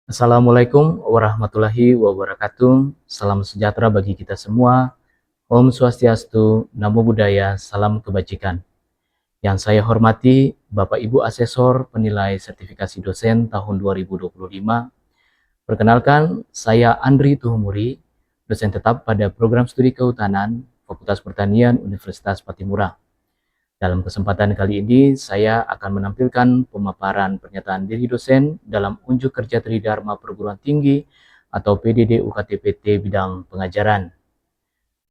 Assalamualaikum warahmatullahi wabarakatuh. Salam sejahtera bagi kita semua. Om Swastiastu, Namo Buddhaya, salam kebajikan. Yang saya hormati Bapak Ibu Asesor Penilai Sertifikasi Dosen tahun 2025. Perkenalkan, saya Andri Tuhumuri, dosen tetap pada Program Studi Kehutanan, Fakultas Pertanian Universitas Patimura. Dalam kesempatan kali ini, saya akan menampilkan pemaparan pernyataan diri dosen dalam Unjuk Kerja Tridharma Perguruan Tinggi atau PDD UKT-PT bidang pengajaran.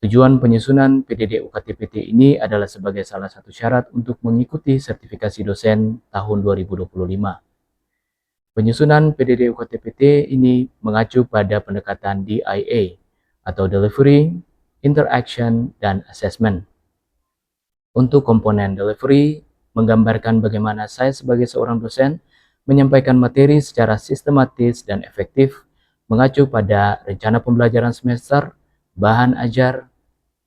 Tujuan penyusunan PDD UKT-PT ini adalah sebagai salah satu syarat untuk mengikuti sertifikasi dosen tahun 2025. Penyusunan PDD UKT-PT ini mengacu pada pendekatan DIA atau Delivery, Interaction, dan Assessment. Untuk komponen delivery, menggambarkan bagaimana saya sebagai seorang dosen menyampaikan materi secara sistematis dan efektif, mengacu pada rencana pembelajaran semester, bahan ajar,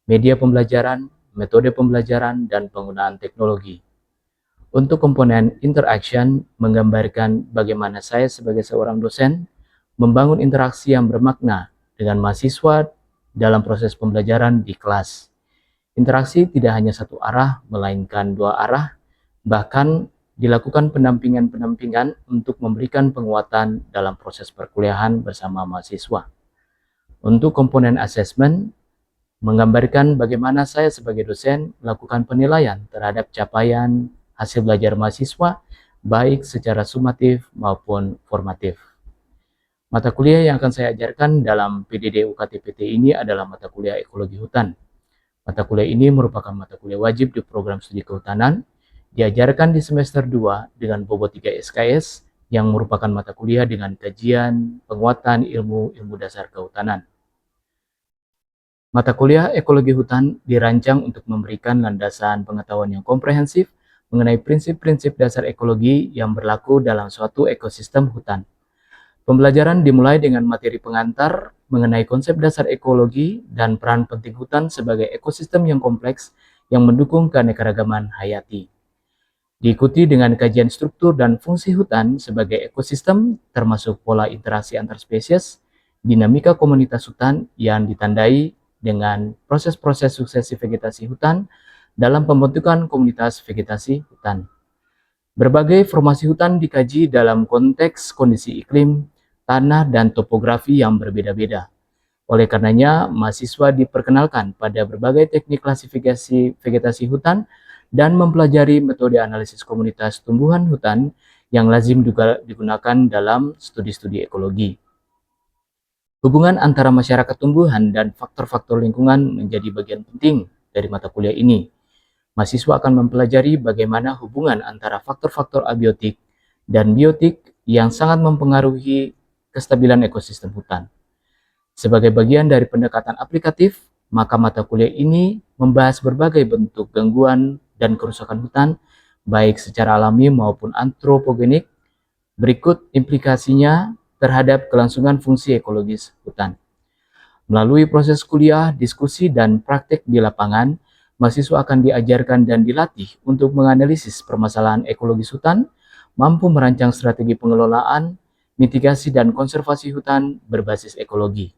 media pembelajaran, metode pembelajaran, dan penggunaan teknologi. Untuk komponen interaction, menggambarkan bagaimana saya sebagai seorang dosen membangun interaksi yang bermakna dengan mahasiswa dalam proses pembelajaran di kelas. Interaksi tidak hanya satu arah, melainkan dua arah, bahkan dilakukan pendampingan-pendampingan untuk memberikan penguatan dalam proses perkuliahan bersama mahasiswa. Untuk komponen asesmen, menggambarkan bagaimana saya sebagai dosen melakukan penilaian terhadap capaian hasil belajar mahasiswa, baik secara sumatif maupun formatif. Mata kuliah yang akan saya ajarkan dalam PDD UKT-PT ini adalah mata kuliah ekologi hutan. Mata kuliah ini merupakan mata kuliah wajib di program studi kehutanan, diajarkan di semester 2 dengan bobot 3 SKS yang merupakan mata kuliah dengan kajian penguatan ilmu dasar kehutanan. Mata kuliah ekologi hutan dirancang untuk memberikan landasan pengetahuan yang komprehensif mengenai prinsip-prinsip dasar ekologi yang berlaku dalam suatu ekosistem hutan. Pembelajaran dimulai dengan materi pengantar mengenai konsep dasar ekologi dan peran penting hutan sebagai ekosistem yang kompleks yang mendukung keanekaragaman hayati. Diikuti dengan kajian struktur dan fungsi hutan sebagai ekosistem, termasuk pola interaksi antar spesies, dinamika komunitas hutan yang ditandai dengan proses-proses suksesi vegetasi hutan dalam pembentukan komunitas vegetasi hutan. Berbagai formasi hutan dikaji dalam konteks kondisi iklim, tanah, dan topografi yang berbeda-beda. Oleh karenanya, mahasiswa diperkenalkan pada berbagai teknik klasifikasi vegetasi hutan dan mempelajari metode analisis komunitas tumbuhan hutan yang lazim juga digunakan dalam studi-studi ekologi. Hubungan antara masyarakat tumbuhan dan faktor-faktor lingkungan menjadi bagian penting dari mata kuliah ini. Mahasiswa akan mempelajari bagaimana hubungan antara faktor-faktor abiotik dan biotik yang sangat mempengaruhi kestabilan ekosistem hutan. Sebagai bagian dari pendekatan aplikatif, maka mata kuliah ini membahas berbagai bentuk gangguan dan kerusakan hutan, baik secara alami maupun antropogenik. Berikut implikasinya terhadap kelangsungan fungsi ekologis hutan. Melalui proses kuliah, diskusi, dan praktek di lapangan, mahasiswa akan diajarkan dan dilatih untuk menganalisis permasalahan ekologis hutan, mampu merancang strategi pengelolaan, mitigasi, dan konservasi hutan berbasis ekologi.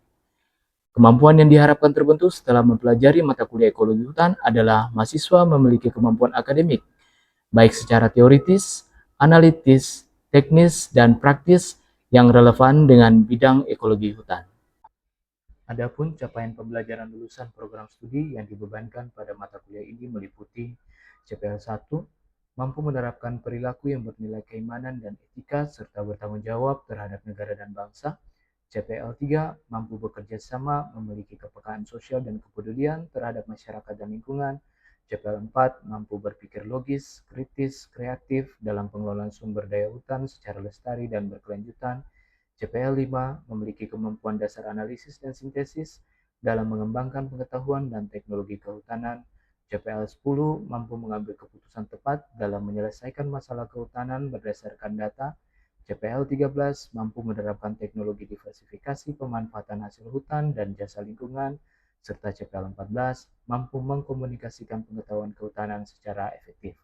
Kemampuan yang diharapkan terbentuk setelah mempelajari mata kuliah ekologi hutan adalah mahasiswa memiliki kemampuan akademik, baik secara teoritis, analitis, teknis, dan praktis yang relevan dengan bidang ekologi hutan. Adapun capaian pembelajaran lulusan program studi yang dibebankan pada mata kuliah ini meliputi CPL 1, mampu menerapkan perilaku yang bernilai keimanan dan etika serta bertanggung jawab terhadap negara dan bangsa. CPL 3, mampu bekerja sama, memiliki kepekaan sosial dan kepedulian terhadap masyarakat dan lingkungan. CPL 4, mampu berpikir logis, kritis, kreatif dalam pengelolaan sumber daya hutan secara lestari dan berkelanjutan. CPL 5 memiliki kemampuan dasar analisis dan sintesis dalam mengembangkan pengetahuan dan teknologi kehutanan. CPL 10 mampu mengambil keputusan tepat dalam menyelesaikan masalah kehutanan berdasarkan data. CPL 13 mampu menerapkan teknologi diversifikasi pemanfaatan hasil hutan dan jasa lingkungan, serta CPL 14 mampu mengkomunikasikan pengetahuan kehutanan secara efektif.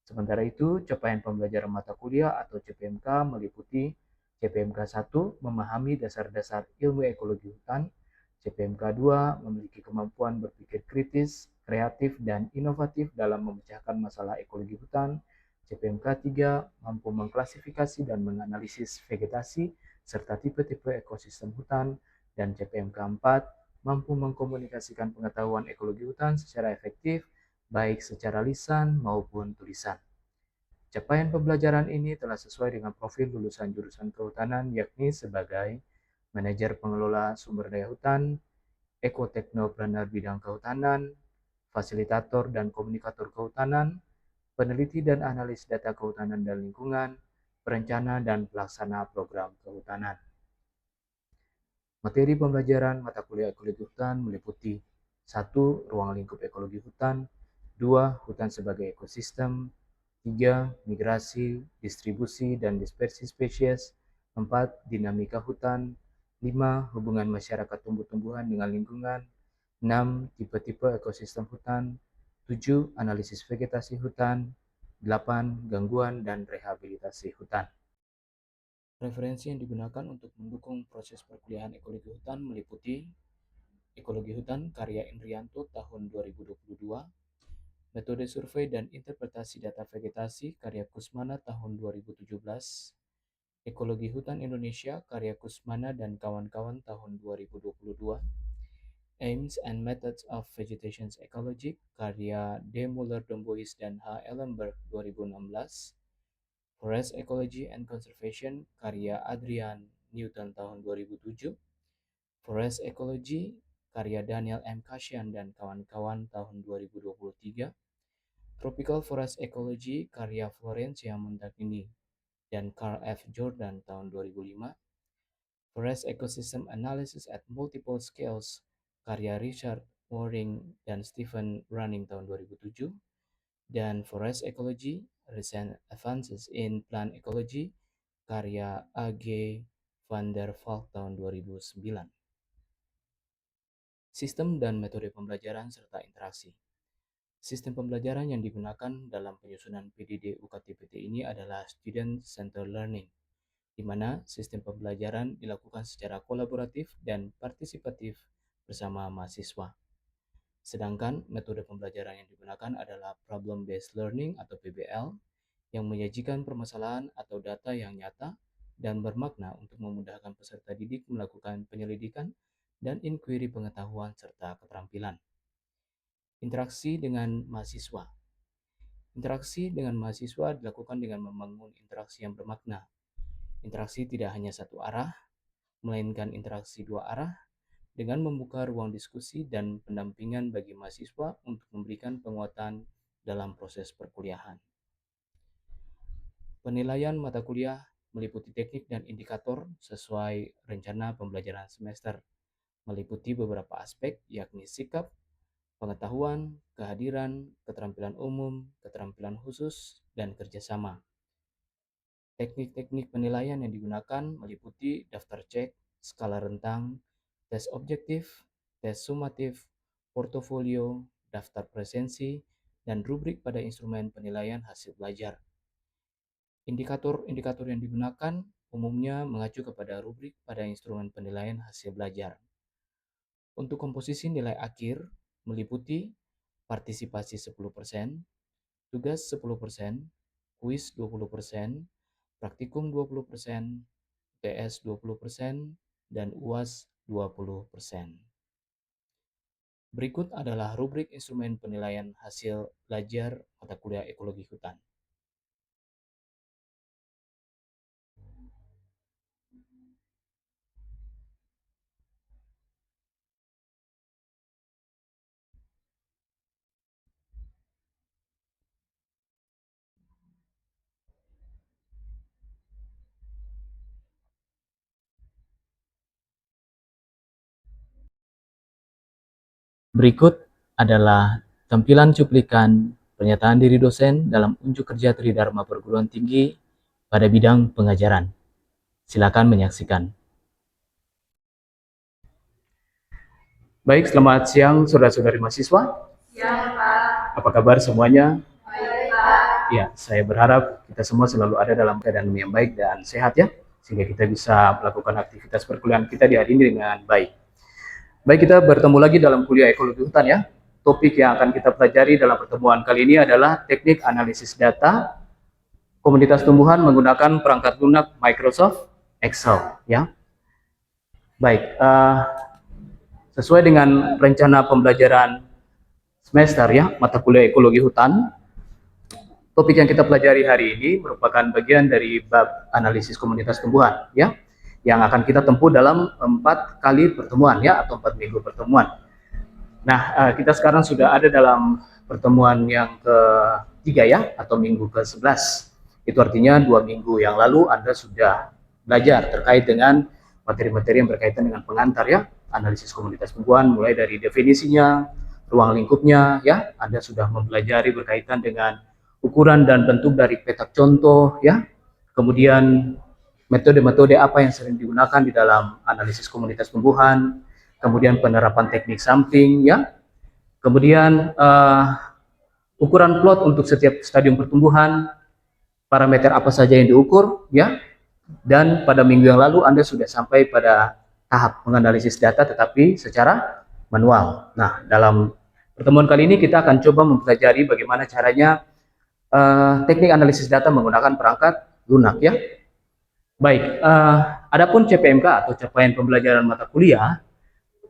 Sementara itu, capaian pembelajaran mata kuliah atau CPMK meliputi CPMK 1 memahami dasar-dasar ilmu ekologi hutan, CPMK 2 memiliki kemampuan berpikir kritis, kreatif, dan inovatif dalam memecahkan masalah ekologi hutan, CPMK 3 mampu mengklasifikasi dan menganalisis vegetasi serta tipe-tipe ekosistem hutan, dan CPMK 4 mampu mengkomunikasikan pengetahuan ekologi hutan secara efektif, baik secara lisan maupun tulisan. Capaian pembelajaran ini telah sesuai dengan profil lulusan jurusan kehutanan, yakni sebagai manajer pengelola sumber daya hutan, ekoteknopreneur bidang kehutanan, fasilitator dan komunikator kehutanan, peneliti dan analis data kehutanan dan lingkungan, perencana dan pelaksana program kehutanan. Materi pembelajaran mata kuliah ekologi hutan meliputi 1. Ruang lingkup ekologi hutan, 2. Hutan sebagai ekosistem, 3. Migrasi, distribusi, dan dispersi spesies, 4. Dinamika hutan, 5. Hubungan masyarakat tumbuh-tumbuhan dengan lingkungan, 6. Tipe-tipe ekosistem hutan, 7. Analisis vegetasi hutan, 8. Gangguan dan rehabilitasi hutan. Referensi yang digunakan untuk mendukung proses perkuliahan ekologi hutan meliputi Ekologi Hutan karya Indrianto tahun 2022, Metode Survei dan Interpretasi Data Vegetasi karya Kusmana tahun 2017, Ekologi Hutan Indonesia karya Kusmana dan kawan-kawan tahun 2022, Aims and Methods of Vegetation Ecology karya D. Muller-Dombois dan H. Ellenberg 2016, Forest Ecology and Conservation karya Adrian Newton tahun 2007, Forest Ecology karya Daniel M. Kashian dan kawan-kawan tahun 2023, Tropical Forest Ecology karya Florencia Montagini dan Carl F. Jordan tahun 2005, Forest Ecosystem Analysis at Multiple Scales karya Richard Waring dan Stephen Running tahun 2007, dan Forest Ecology Recent Advances in Plant Ecology karya A.G. van der Valk tahun 2009. Sistem dan metode pembelajaran serta interaksi. Sistem pembelajaran yang digunakan dalam penyusunan PDD UKT-PT ini adalah Student Centered Learning, di mana sistem pembelajaran dilakukan secara kolaboratif dan partisipatif bersama mahasiswa. Sedangkan metode pembelajaran yang digunakan adalah Problem Based Learning atau PBL, yang menyajikan permasalahan atau data yang nyata dan bermakna untuk memudahkan peserta didik melakukan penyelidikan dan inquiry pengetahuan serta keterampilan. Interaksi dengan mahasiswa. Interaksi dengan mahasiswa dilakukan dengan membangun interaksi yang bermakna. Interaksi tidak hanya satu arah, melainkan interaksi dua arah dengan membuka ruang diskusi dan pendampingan bagi mahasiswa untuk memberikan penguatan dalam proses perkuliahan. Penilaian mata kuliah meliputi teknik dan indikator sesuai rencana pembelajaran semester, meliputi beberapa aspek yakni sikap, pengetahuan, kehadiran, keterampilan umum, keterampilan khusus, dan kerjasama. Teknik-teknik penilaian yang digunakan meliputi daftar cek, skala rentang, tes objektif, tes sumatif, portofolio, daftar presensi, dan rubrik pada instrumen penilaian hasil belajar. Indikator-indikator yang digunakan umumnya mengacu kepada rubrik pada instrumen penilaian hasil belajar. Untuk komposisi nilai akhir meliputi partisipasi 10%, tugas 10%, kuis 20%, praktikum 20%, TS 20%, dan UAS 20%. Berikut adalah rubrik instrumen penilaian hasil belajar mata kuliah ekologi hutan. Berikut adalah tampilan cuplikan pernyataan diri dosen dalam unjuk kerja Tridharma Perguruan Tinggi pada bidang pengajaran. Silakan menyaksikan. Baik, selamat siang saudara-saudari mahasiswa. Siang, Pak. Apa kabar semuanya? Baik, Pak. Ya, saya berharap kita semua selalu ada dalam keadaan yang baik dan sehat ya. sehingga kita bisa melakukan aktivitas perkuliahan kita di hari ini dengan baik. Baik, kita bertemu lagi dalam kuliah ekologi hutan ya. Topik yang akan kita pelajari dalam pertemuan kali ini adalah teknik analisis data komunitas tumbuhan menggunakan perangkat lunak Microsoft Excel ya. Baik, sesuai dengan rencana pembelajaran semester ya, mata kuliah ekologi hutan, topik yang kita pelajari hari ini merupakan bagian dari bab analisis komunitas tumbuhan ya, yang akan kita tempuh dalam 4 kali pertemuan ya, atau 4 minggu pertemuan. Nah, kita sekarang sudah ada dalam pertemuan yang ketiga ya, atau minggu ke-11. Itu artinya 2 minggu yang lalu Anda sudah belajar terkait dengan materi-materi yang berkaitan dengan pengantar ya, analisis komunitas tumbuhan, mulai dari definisinya, ruang lingkupnya ya. Anda sudah mempelajari berkaitan dengan ukuran dan bentuk dari petak contoh ya. Kemudian metode-metode apa yang sering digunakan di dalam analisis komunitas tumbuhan, kemudian penerapan teknik sampling ya, kemudian ukuran plot untuk setiap stadium pertumbuhan, parameter apa saja yang diukur ya, dan pada minggu yang lalu Anda sudah sampai pada tahap menganalisis data tetapi secara manual. Nah, dalam pertemuan kali ini kita akan coba mempelajari bagaimana caranya teknik analisis data menggunakan perangkat lunak ya. Baik, adapun CPMK atau capaian pembelajaran mata kuliah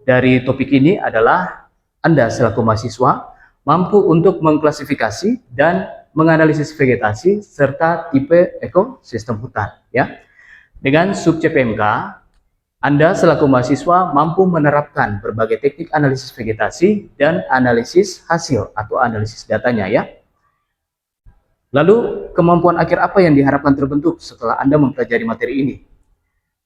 dari topik ini adalah Anda selaku mahasiswa mampu untuk mengklasifikasi dan menganalisis vegetasi serta tipe ekosistem hutan ya. Dengan sub CPMK, Anda selaku mahasiswa mampu menerapkan berbagai teknik analisis vegetasi dan analisis hasil atau analisis datanya ya. Lalu kemampuan akhir apa yang diharapkan terbentuk setelah Anda mempelajari materi ini?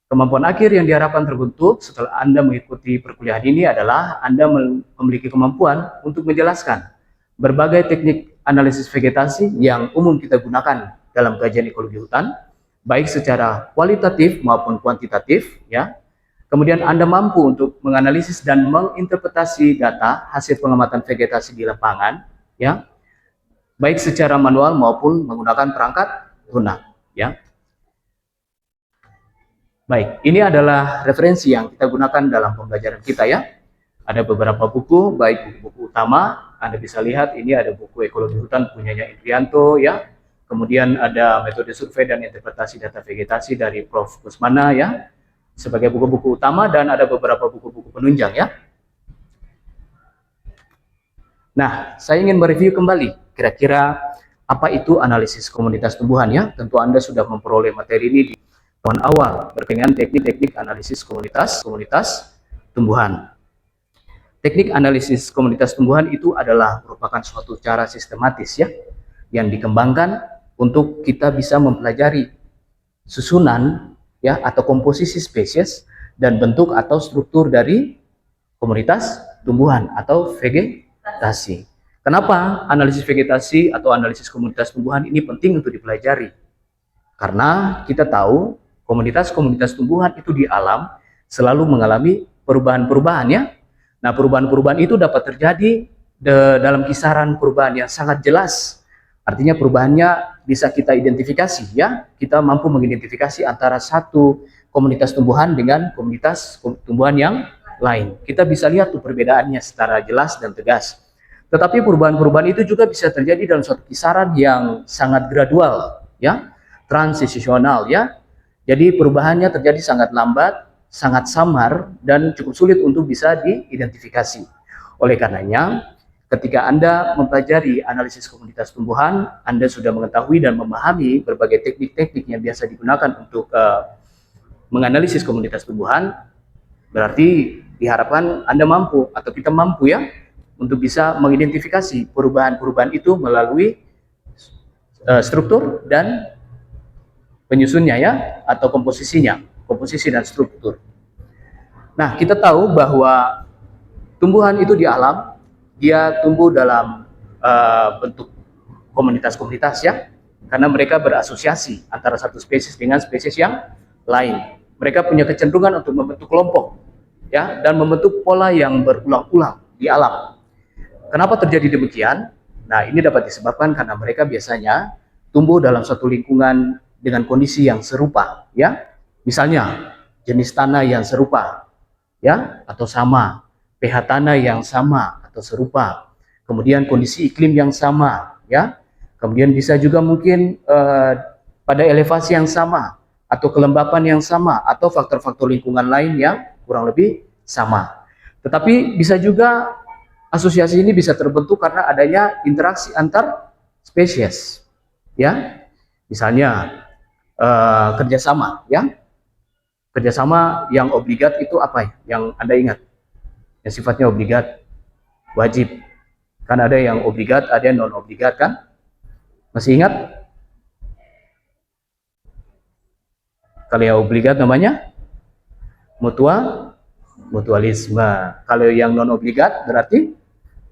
Kemampuan akhir yang diharapkan terbentuk setelah Anda mengikuti perkuliahan ini adalah Anda memiliki kemampuan untuk menjelaskan berbagai teknik analisis vegetasi yang umum kita gunakan dalam kajian ekologi hutan, baik secara kualitatif maupun kuantitatif ya. Kemudian Anda mampu untuk menganalisis dan menginterpretasi data hasil pengamatan vegetasi di lapangan ya, baik secara manual maupun menggunakan perangkat lunak ya. Baik, ini adalah referensi yang kita gunakan dalam pembelajaran kita ya. Ada beberapa buku, baik buku-buku utama, Anda bisa lihat ini ada buku ekologi hutan punyanya Indrianto ya. Kemudian ada metode survei dan interpretasi data vegetasi dari Prof. Kusmana ya, sebagai buku-buku utama, dan ada beberapa buku-buku penunjang ya. Nah, saya ingin mereview kembali kira-kira apa itu analisis komunitas tumbuhan ya. Tentu Anda sudah memperoleh materi ini di awal berkaitan teknik-teknik analisis komunitas tumbuhan. Teknik analisis komunitas tumbuhan itu adalah merupakan suatu cara sistematis ya, yang dikembangkan untuk kita bisa mempelajari susunan ya atau komposisi spesies dan bentuk atau struktur dari komunitas tumbuhan atau vegetasi. Kenapa analisis vegetasi atau analisis komunitas tumbuhan ini penting untuk dipelajari? Karena kita tahu komunitas-komunitas tumbuhan itu di alam selalu mengalami perubahan-perubahan ya. Nah, perubahan-perubahan itu dapat terjadi dalam kisaran perubahan yang sangat jelas. Artinya perubahannya bisa kita identifikasi ya. Kita mampu mengidentifikasi antara satu komunitas tumbuhan dengan komunitas tumbuhan yang lain. Kita bisa lihat tuh perbedaannya secara jelas dan tegas. Tetapi perubahan-perubahan itu juga bisa terjadi dalam suatu kisaran yang sangat gradual ya, transisional ya. Jadi perubahannya terjadi sangat lambat, sangat samar, dan cukup sulit untuk bisa diidentifikasi. Oleh karenanya, ketika Anda mempelajari analisis komunitas tumbuhan, Anda sudah mengetahui dan memahami berbagai teknik-teknik yang biasa digunakan untuk menganalisis komunitas tumbuhan, berarti diharapkan Anda mampu atau kita mampu ya untuk bisa mengidentifikasi perubahan-perubahan itu melalui struktur dan penyusunnya ya, atau komposisinya, komposisi dan struktur. Nah, kita tahu bahwa tumbuhan itu di alam, dia tumbuh dalam bentuk komunitas-komunitas ya, karena mereka berasosiasi antara satu spesies dengan spesies yang lain. Mereka punya kecenderungan untuk membentuk kelompok ya, dan membentuk pola yang berulang-ulang di alam. Kenapa terjadi demikian? Nah, ini dapat disebabkan karena mereka biasanya tumbuh dalam suatu lingkungan dengan kondisi yang serupa ya. Misalnya jenis tanah yang serupa, ya, atau sama, pH tanah yang sama atau serupa, kemudian kondisi iklim yang sama, ya, kemudian bisa juga mungkin pada elevasi yang sama atau kelembapan yang sama atau faktor-faktor lingkungan lain yang kurang lebih sama. Tetapi bisa juga asosiasi ini bisa terbentuk karena adanya interaksi antar spesies, ya, misalnya kerjasama, ya. Kerjasama yang obligat itu apa ya? Yang Anda ingat? Yang sifatnya obligat, wajib. Kan ada yang obligat, ada yang non-obligat kan? Masih ingat? Kalau yang obligat namanya mutualisme. Kalau yang non-obligat berarti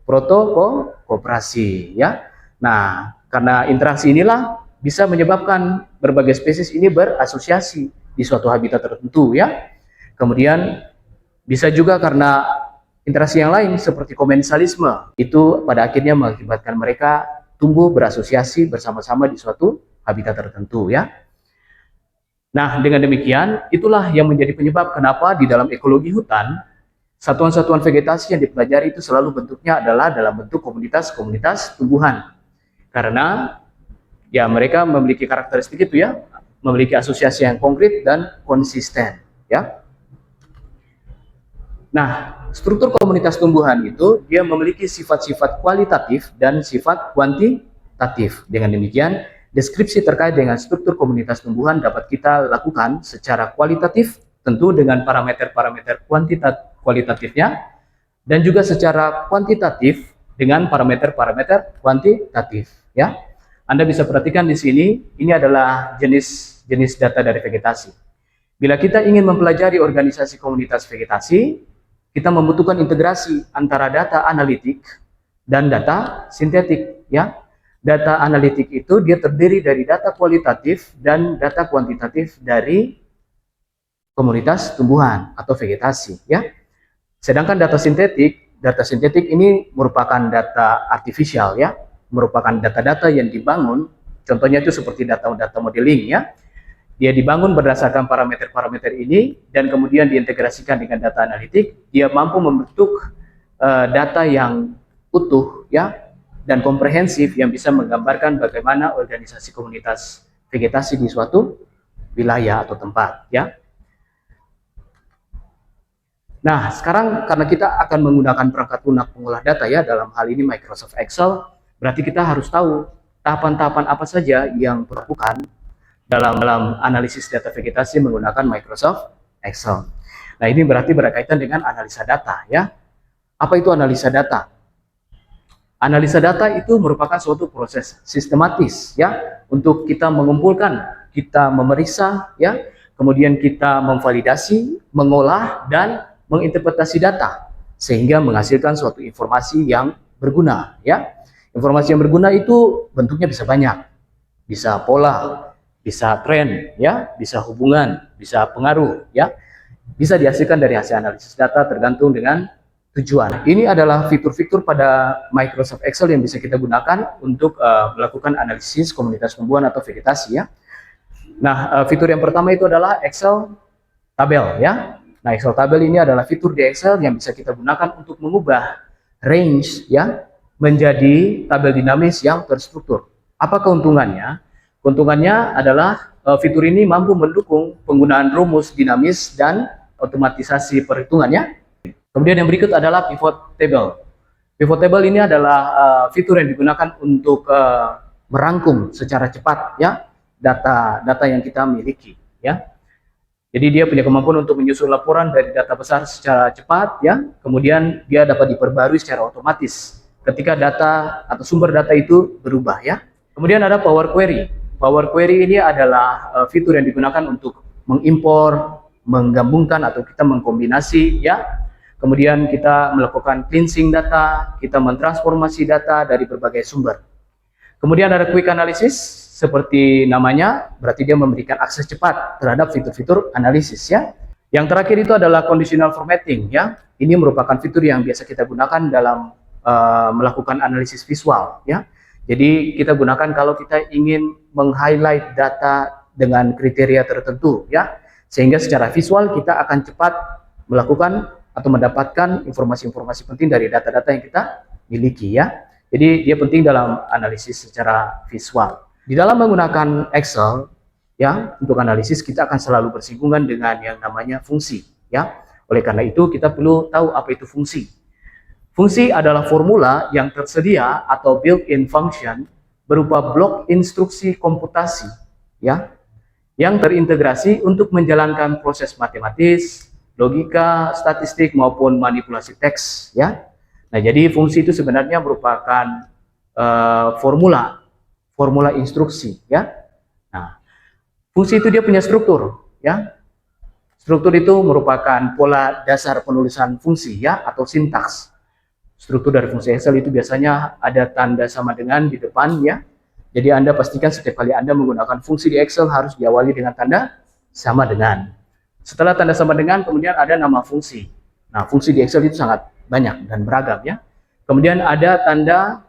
protokooperasi, ya. Nah, karena interaksi inilah bisa menyebabkan berbagai spesies ini berasosiasi di suatu habitat tertentu, ya. Kemudian bisa juga karena interaksi yang lain seperti komensalisme, itu pada akhirnya mengakibatkan mereka tumbuh berasosiasi bersama-sama di suatu habitat tertentu, ya. Nah, dengan demikian, itulah yang menjadi penyebab kenapa di dalam ekologi hutan, satuan-satuan vegetasi yang dipelajari itu selalu bentuknya adalah dalam bentuk komunitas-komunitas tumbuhan. Karena ya mereka memiliki karakteristik itu, ya, memiliki asosiasi yang konkret dan konsisten, ya. Nah, struktur komunitas tumbuhan itu dia memiliki sifat-sifat kualitatif dan sifat kuantitatif. Dengan demikian, deskripsi terkait dengan struktur komunitas tumbuhan dapat kita lakukan secara kualitatif, tentu dengan parameter-parameter kualitatifnya, dan juga secara kuantitatif dengan parameter-parameter kuantitatif, ya. Anda bisa perhatikan di sini, ini adalah jenis data dari vegetasi. Bila kita ingin mempelajari organisasi komunitas vegetasi, kita membutuhkan integrasi antara data analitik dan data sintetik, ya. Data analitik itu dia terdiri dari data kualitatif dan data kuantitatif dari komunitas tumbuhan atau vegetasi, ya. Sedangkan data sintetik ini merupakan data artifisial, ya, merupakan data-data yang dibangun, contohnya itu seperti data-data modeling, ya. Dia dibangun berdasarkan parameter-parameter ini dan kemudian diintegrasikan dengan data analitik, dia mampu membentuk data yang utuh, ya, dan komprehensif yang bisa menggambarkan bagaimana organisasi komunitas vegetasi di suatu wilayah atau tempat, ya. Nah, sekarang karena kita akan menggunakan perangkat lunak pengolah data, ya, dalam hal ini Microsoft Excel, berarti kita harus tahu tahapan-tahapan apa saja yang dilakukan dalam analisis data vegetasi menggunakan Microsoft Excel. Nah, ini berarti berkaitan dengan analisa data, ya. Apa itu analisa data? Analisa data itu merupakan suatu proses sistematis, ya, untuk kita mengumpulkan, kita memeriksa, ya, kemudian kita memvalidasi, mengolah dan menginterpretasi data sehingga menghasilkan suatu informasi yang berguna, ya. Informasi yang berguna itu bentuknya bisa banyak. Bisa pola, bisa tren, ya, bisa hubungan, bisa pengaruh, ya, bisa dihasilkan dari hasil analisis data tergantung dengan tujuan. Ini adalah fitur-fitur pada Microsoft Excel yang bisa kita gunakan untuk melakukan analisis komunitas tumbuhan atau vegetasi, ya. Nah, fitur yang pertama itu adalah Excel tabel, ya. Nah, Excel tabel ini adalah fitur di Excel yang bisa kita gunakan untuk mengubah range, ya, menjadi tabel dinamis yang terstruktur. Apa keuntungannya? Keuntungannya adalah fitur ini mampu mendukung penggunaan rumus dinamis dan otomatisasi perhitungannya. Kemudian yang berikut adalah pivot table. Pivot table ini adalah fitur yang digunakan untuk merangkum secara cepat, ya, data yang kita miliki, ya. Jadi dia punya kemampuan untuk menyusun laporan dari data besar secara cepat, ya. Kemudian dia dapat diperbarui secara otomatis ketika data atau sumber data itu berubah, ya. Kemudian ada Power Query. Power Query ini adalah fitur yang digunakan untuk mengimpor, menggabungkan atau kita mengkombinasi, ya. Kemudian kita melakukan cleansing data, kita mentransformasi data dari berbagai sumber. Kemudian ada Quick Analysis, seperti namanya, berarti dia memberikan akses cepat terhadap fitur-fitur analisis, ya. Yang terakhir itu adalah Conditional Formatting, ya. Ini merupakan fitur yang biasa kita gunakan dalam melakukan analisis visual, ya. Jadi kita gunakan kalau kita ingin meng-highlight data dengan kriteria tertentu, ya. Sehingga secara visual kita akan cepat melakukan atau mendapatkan informasi-informasi penting dari data-data yang kita miliki ya. Jadi dia penting dalam analisis secara visual. Di dalam menggunakan Excel ya, untuk analisis kita akan selalu bersinggungan dengan yang namanya fungsi ya. Oleh karena itu kita perlu tahu apa itu fungsi. Fungsi adalah formula yang tersedia atau built-in function berupa blok instruksi komputasi ya, yang terintegrasi untuk menjalankan proses matematis, logika, statistik maupun manipulasi teks ya. Nah, jadi fungsi itu sebenarnya merupakan formula instruksi ya. Nah, fungsi itu dia punya struktur ya. Struktur itu merupakan pola dasar penulisan fungsi ya, atau sintaks. Struktur dari fungsi Excel itu biasanya ada tanda sama dengan di depan ya. Jadi Anda pastikan setiap kali Anda menggunakan fungsi di Excel harus diawali dengan tanda sama dengan. Setelah tanda sama dengan, kemudian ada nama fungsi. Nah, fungsi di Excel itu sangat banyak dan beragam ya. Kemudian ada tanda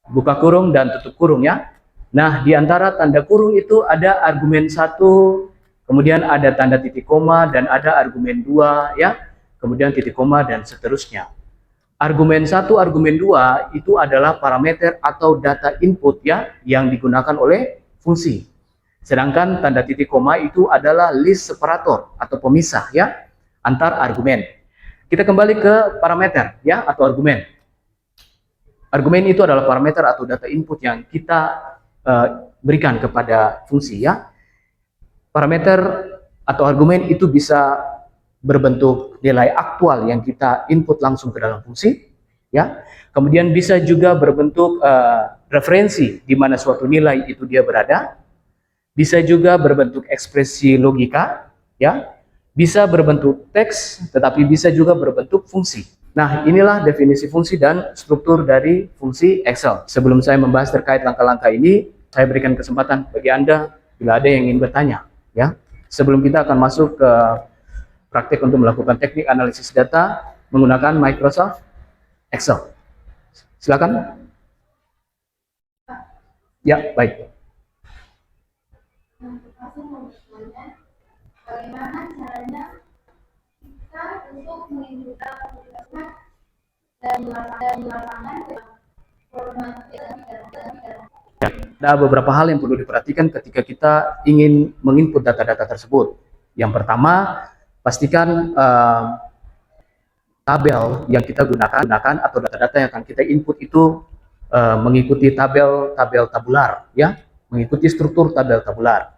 buka kurung dan tutup kurung ya. Nah, di antara tanda kurung itu ada argumen 1, kemudian ada tanda titik koma dan ada argumen 2 ya. Kemudian titik koma dan seterusnya. Argumen 1, argumen 2 itu adalah parameter atau data input ya yang digunakan oleh fungsi. Sedangkan tanda titik koma itu adalah list separator atau pemisah ya antar argumen. Kita kembali ke parameter ya atau argumen. Argumen itu adalah parameter atau data input yang kita berikan kepada fungsi ya. Parameter atau argumen itu bisa berbentuk nilai aktual yang kita input langsung ke dalam fungsi ya. Kemudian bisa juga berbentuk referensi di mana suatu nilai itu dia berada. Bisa juga berbentuk ekspresi logika ya. Bisa berbentuk teks, tetapi bisa juga berbentuk fungsi. Nah, inilah definisi fungsi dan struktur dari fungsi Excel. Sebelum saya membahas terkait langkah-langkah ini, saya berikan kesempatan bagi Anda bila ada yang ingin bertanya ya. Sebelum kita akan masuk ke praktik untuk melakukan teknik analisis data menggunakan Microsoft Excel. Silakan. Ya, baik. Bagaimana caranya kita untuk menginputkan dan melakukan format Ada beberapa hal yang perlu diperhatikan ketika kita ingin menginput data-data tersebut. Yang pertama, pastikan tabel yang kita gunakan atau data-data yang akan kita input itu mengikuti tabel tabular ya, mengikuti struktur tabel tabular.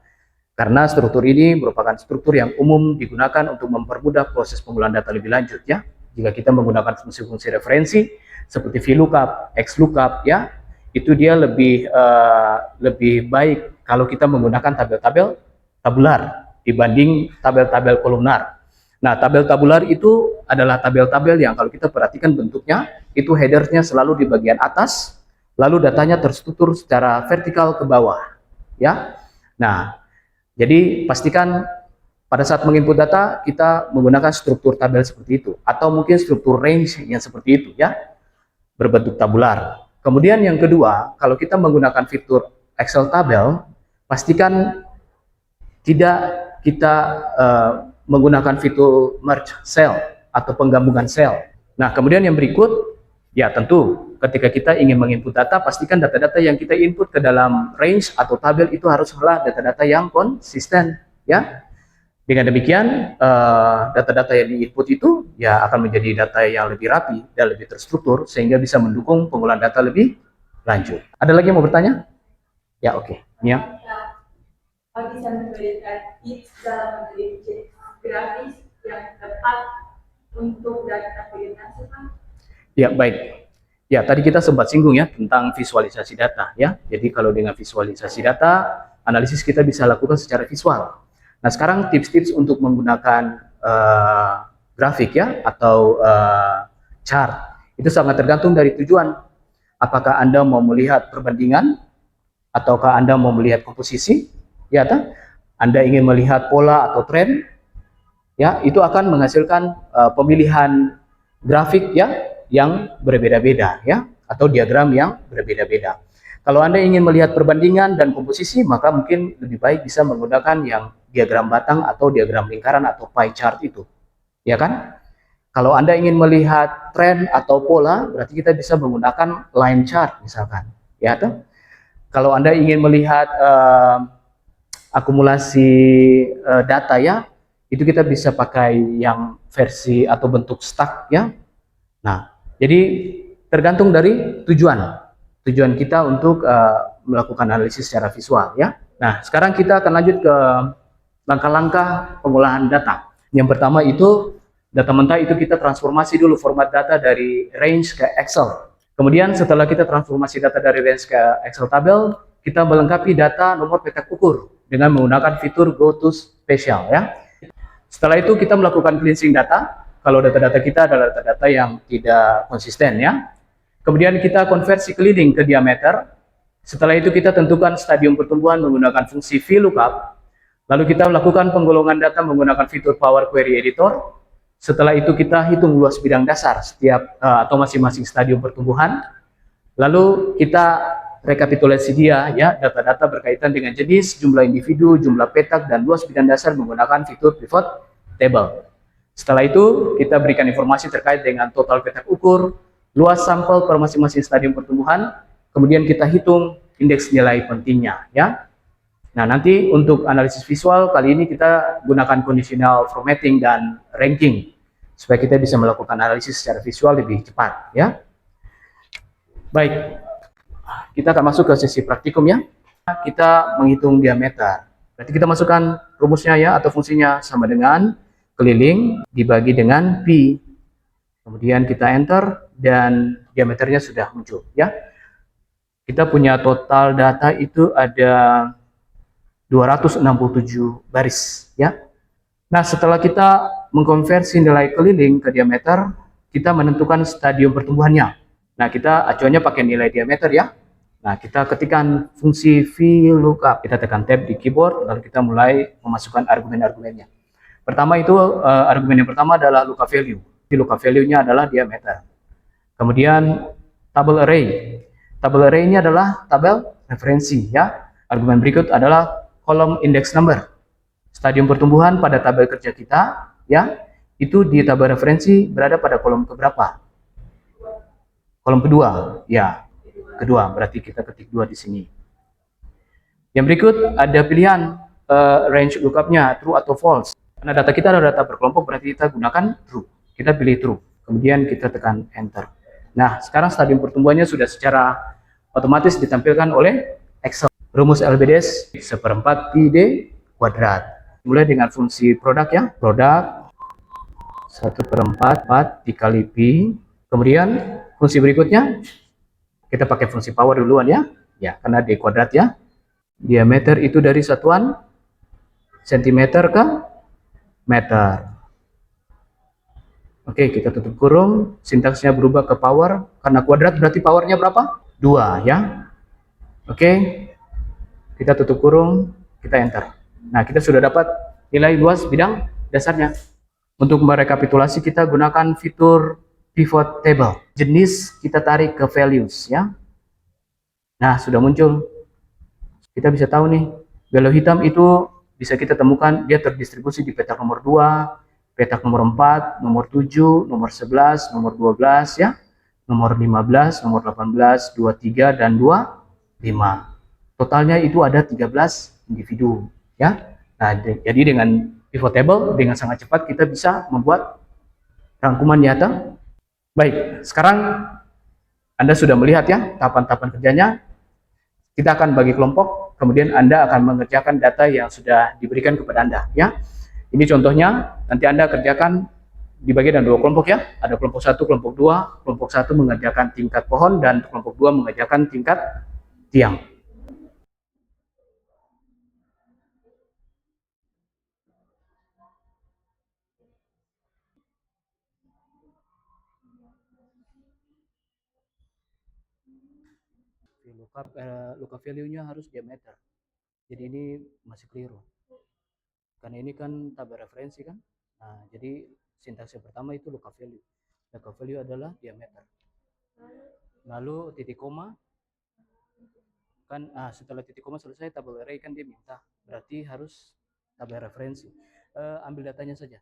Karena struktur ini merupakan struktur yang umum digunakan untuk mempermudah proses pengumpulan data lebih lanjut ya. Jika kita menggunakan fungsi-fungsi referensi seperti VLOOKUP, XLOOKUP ya, itu dia lebih baik kalau kita menggunakan tabel-tabel tabular dibanding tabel-tabel kolumnar. Nah, tabel tabular itu adalah tabel-tabel yang kalau kita perhatikan bentuknya, itu headersnya selalu di bagian atas, lalu datanya terstruktur secara vertikal ke bawah. Ya. Nah, jadi pastikan pada saat menginput data, kita menggunakan struktur tabel seperti itu, atau mungkin struktur range yang seperti itu, ya, berbentuk tabular. Kemudian yang kedua, kalau kita menggunakan fitur Excel tabel, pastikan tidak kita menggunakan fitur merge cell atau penggabungan sel. Nah, kemudian yang berikut, ya tentu ketika kita ingin menginput data, pastikan data-data yang kita input ke dalam range atau tabel itu haruslah data-data yang konsisten, ya. Dengan demikian, data-data yang diinput itu ya akan menjadi data yang lebih rapi dan lebih terstruktur sehingga bisa mendukung pengolahan data lebih lanjut. Ada lagi yang mau bertanya? Ya, oke. Nia. Bisa memberikan tips dalam memiliki grafis yang tepat untuk data presentasi, Pak? Ya, baik. Ya, tadi kita sempat singgung ya tentang visualisasi data ya. Jadi kalau dengan visualisasi data, analisis kita bisa lakukan secara visual. Nah, sekarang tips-tips untuk menggunakan grafik ya atau chart itu sangat tergantung dari tujuan. Apakah Anda mau melihat perbandingan ataukah Anda mau melihat komposisi? Ya, Anda ingin melihat pola atau tren? Ya, itu akan menghasilkan pemilihan grafik ya yang berbeda-beda ya atau diagram yang berbeda-beda. Kalau Anda ingin melihat perbandingan dan komposisi, maka mungkin lebih baik bisa menggunakan yang diagram batang atau diagram lingkaran atau pie chart itu. Ya kan? Kalau Anda ingin melihat tren atau pola, berarti kita bisa menggunakan line chart misalkan. Ya toh? Kalau Anda ingin melihat akumulasi data ya, itu kita bisa pakai yang versi atau bentuk stack ya. Nah, jadi tergantung dari tujuan kita untuk melakukan analisis secara visual ya. Nah, sekarang kita akan lanjut ke langkah-langkah pengolahan data. Yang pertama itu data mentah itu kita transformasi dulu format data dari range ke Excel. Kemudian setelah kita transformasi data dari range ke Excel tabel, kita melengkapi data nomor petak ukur dengan menggunakan fitur Go to Special ya. Setelah itu kita melakukan cleansing data. Kalau data-data kita adalah data-data yang tidak konsisten ya. Kemudian kita konversi keliling ke diameter. Setelah itu kita tentukan stadium pertumbuhan menggunakan fungsi VLOOKUP. Lalu kita melakukan penggolongan data menggunakan fitur Power Query Editor. Setelah itu kita hitung luas bidang dasar setiap atau masing-masing stadium pertumbuhan. Lalu kita rekapitulasi dia ya, data-data berkaitan dengan jenis, jumlah individu, jumlah petak, dan luas bidang dasar menggunakan fitur pivot table. Setelah itu kita berikan informasi terkait dengan total petak ukur, luas sampel per masing-masing stadium pertumbuhan, kemudian kita hitung indeks nilai pentingnya ya. Nah, nanti untuk analisis visual kali ini kita gunakan conditional formatting dan ranking supaya kita bisa melakukan analisis secara visual lebih cepat ya. Baik, kita akan masuk ke sesi praktikum ya. Kita menghitung diameter. Berarti kita masukkan rumusnya ya atau fungsinya sama dengan keliling dibagi dengan pi. Kemudian kita enter dan diameternya sudah muncul ya. Kita punya total data itu ada 267 baris ya. Nah, setelah kita mengkonversi nilai keliling ke diameter, kita menentukan stadium pertumbuhannya. Nah, kita acuannya pakai nilai diameter ya. Nah, kita ketikkan fungsi VLOOKUP. Kita tekan tab di keyboard, lalu kita mulai memasukkan argumen-argumennya. Pertama itu, argumen yang pertama adalah lookup value. Lookup value-nya adalah diameter. Kemudian, tabel array. Tabel array ini adalah tabel referensi ya. Argumen berikut adalah kolom index number. Stadium pertumbuhan pada tabel kerja kita ya, itu di tabel referensi berada pada kolom keberapa? Kolom kedua, ya. Kedua, berarti kita ketik 2 di sini. Yang berikut ada pilihan range lookup-nya true atau false. Karena data kita adalah data berkelompok, berarti kita gunakan true. Kita pilih true. Kemudian kita tekan enter. Nah, sekarang stadium pertumbuhannya sudah secara otomatis ditampilkan oleh Excel. Rumus LBDS 1/4 pi d kuadrat. Mulai dengan fungsi produk ya. Produk 1/4 dikali pi. Kemudian fungsi berikutnya kita pakai fungsi power duluan ya. Ya, karena d kuadrat ya. Diameter itu dari satuan sentimeter ke meter. Oke, kita tutup kurung. Sintaksnya berubah ke power. Karena kuadrat berarti powernya berapa? 2 ya. Oke, kita tutup kurung. Kita enter. Nah, kita sudah dapat nilai luas bidang dasarnya. Untuk merekapitulasi kita gunakan fitur pivot table. Jenis kita tarik ke values ya. Nah, sudah muncul. Kita bisa tahu nih, value hitam itu bisa kita temukan dia terdistribusi di petak nomor 2, petak nomor 4, nomor 7, nomor 11, nomor 12 ya. Nomor 15, nomor 18, 23 dan 25. Totalnya itu ada 13 individu ya. Nah, jadi dengan pivot table dengan sangat cepat kita bisa membuat rangkuman nyata. Baik, sekarang Anda sudah melihat ya tahapan-tahapan kerjanya. Kita akan bagi kelompok, kemudian Anda akan mengerjakan data yang sudah diberikan kepada Anda ya. Ini contohnya, nanti Anda kerjakan dibagi dalam 2 kelompok ya. Ada kelompok 1, kelompok 2. Kelompok 1 mengerjakan tingkat pohon dan kelompok 2 mengerjakan tingkat tiang. Lookup value-nya harus diameter. Jadi ini masih keliru. Karena ini kan tabel referensi kan. Nah, jadi sintaks yang pertama itu lookup value. Lookup value adalah diameter. Lalu titik koma kan setelah titik koma selesai tabel array kan dia minta, berarti harus tabel referensi. Ambil datanya saja,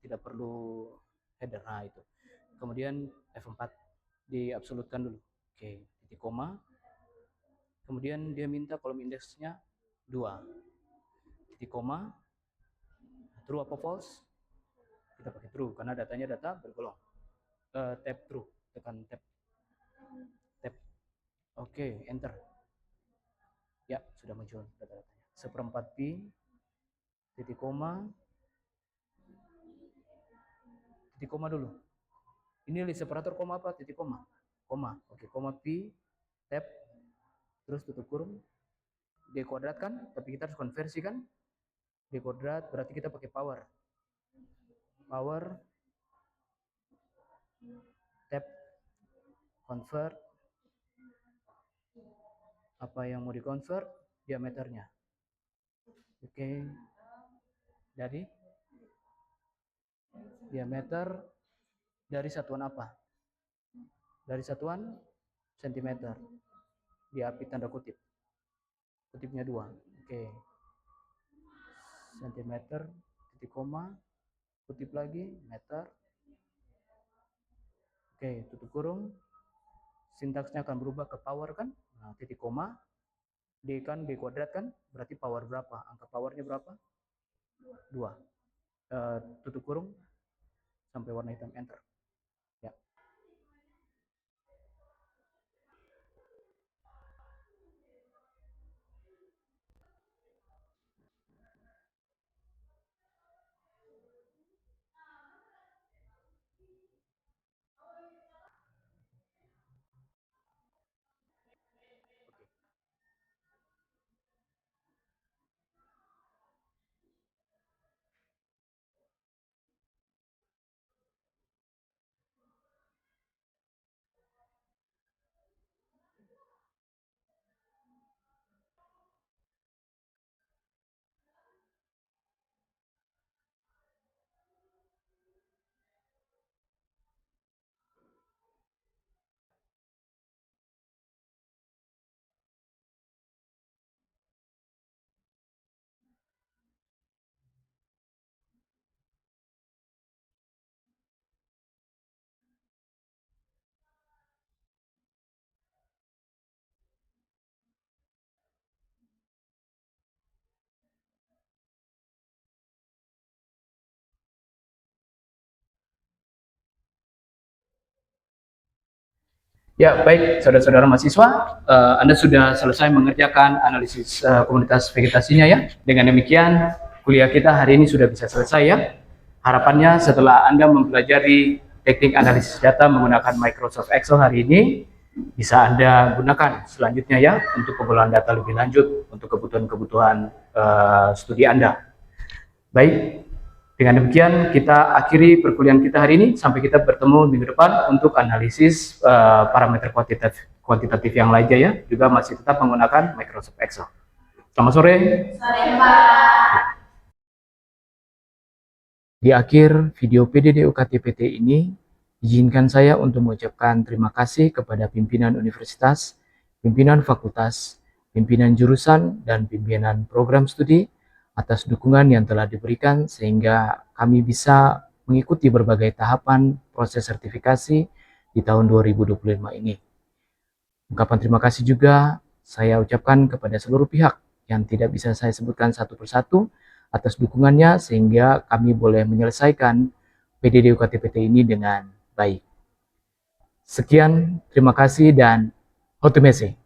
tidak perlu header. Nah itu, kemudian F4 diabsolutkan dulu. Oke, titik koma, kemudian dia minta kolom indeksnya 2, titik koma, true apa false, kita pakai true karena datanya data bergolong. Tab true, tekan tab. Oke, enter. Ya, sudah muncul data-datanya. 1/4 pi, titik koma dulu. Ini list separator koma apa? Titik koma. Koma. Oke, koma pi, tab, terus tutup kurung. D kuadrat kan, tapi kita harus konversikan. D kuadrat berarti kita pakai power. Power, tab, convert. Apa yang mau di-convert? Diameternya. Oke. Dari diameter dari satuan apa? Dari satuan sentimeter. Diapit tanda kutip. Kutipnya 2. Oke. Sentimeter, titik koma, kutip lagi, meter. Oke, tutup kurung. Sintaksnya akan berubah ke power kan? Nah, titik koma, D kan, D kuadrat kan? Berarti power berapa? Angka powernya berapa? 2. Tutup kurung, sampai warna hitam, enter. Ya. Ya, baik, saudara-saudara mahasiswa, Anda sudah selesai mengerjakan analisis komunitas vegetasinya ya. Dengan demikian, kuliah kita hari ini sudah bisa selesai ya. Harapannya setelah Anda mempelajari teknik analisis data menggunakan Microsoft Excel hari ini, bisa Anda gunakan selanjutnya ya untuk pengolahan data lebih lanjut untuk kebutuhan-kebutuhan studi Anda. Baik, dengan demikian kita akhiri perkuliahan kita hari ini. Sampai kita bertemu minggu depan untuk analisis parameter kuantitatif yang lainnya ya. Juga masih tetap menggunakan Microsoft Excel. Selamat sore. Sore, Pak. Di akhir video PDD UKT-PT ini, izinkan saya untuk mengucapkan terima kasih kepada pimpinan universitas, pimpinan fakultas, pimpinan jurusan, dan pimpinan program studi atas dukungan yang telah diberikan sehingga kami bisa mengikuti berbagai tahapan proses sertifikasi di tahun 2025 ini. Ungkapan terima kasih juga saya ucapkan kepada seluruh pihak yang tidak bisa saya sebutkan satu persatu atas dukungannya sehingga kami boleh menyelesaikan PDD UKT-PT ini dengan baik. Sekian, terima kasih dan hotumese.